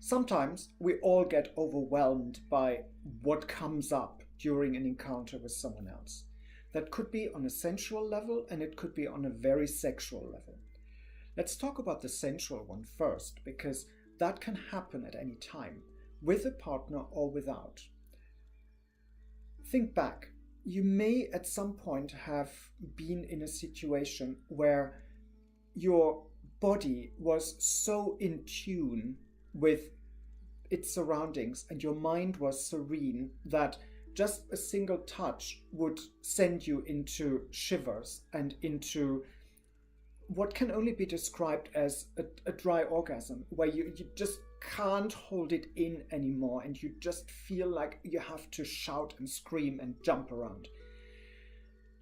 Sometimes we all get overwhelmed by what comes up during an encounter with someone else. That could be on a sensual level and it could be on a very sexual level. Let's talk about the sensual one first, because that can happen at any time, with a partner or without. Think back. You may at some point have been in a situation where your body was so in tune with its surroundings and your mind was serene that just a single touch would send you into shivers and into what can only be described as a dry orgasm, where you just can't hold it in anymore and you just feel like you have to shout and scream and jump around.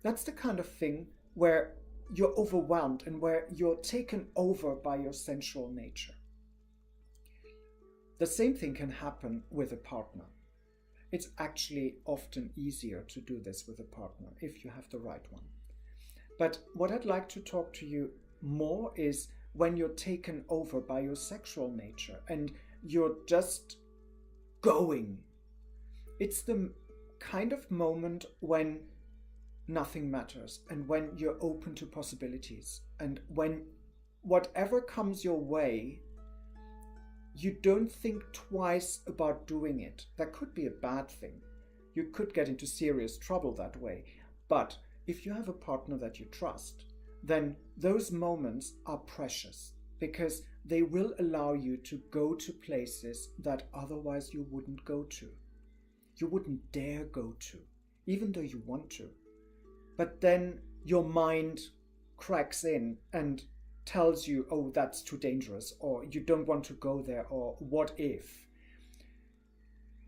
That's the kind of thing where you're overwhelmed and where you're taken over by your sensual nature. The same thing can happen with a partner. It's actually often easier to do this with a partner if you have the right one. But what I'd like to talk to you more is when you're taken over by your sexual nature and you're just going. It's the kind of moment when nothing matters and when you're open to possibilities and when whatever comes your way, you don't think twice about doing it. That could be a bad thing. You could get into serious trouble that way. But if you have a partner that you trust, then those moments are precious because they will allow you to go to places that otherwise you wouldn't go to. You wouldn't dare go to, even though you want to. But then your mind cracks in and tells you, oh, that's too dangerous, or you don't want to go there, or what if?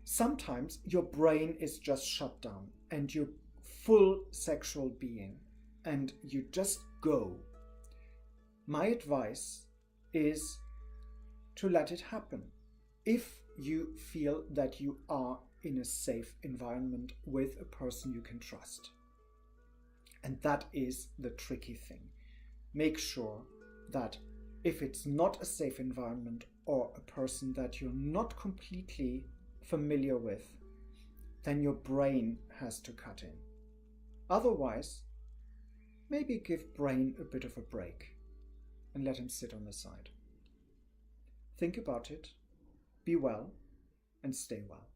Sometimes your brain is just shut down and you're full sexual being and you just go. My advice is to let it happen if you feel that you are in a safe environment with a person you can trust. And that is the tricky thing. Make sure that if it's not a safe environment or a person that you're not completely familiar with, then your brain has to cut in. Otherwise, maybe give brain a bit of a break and let him sit on the side. Think about it, be well, and stay well.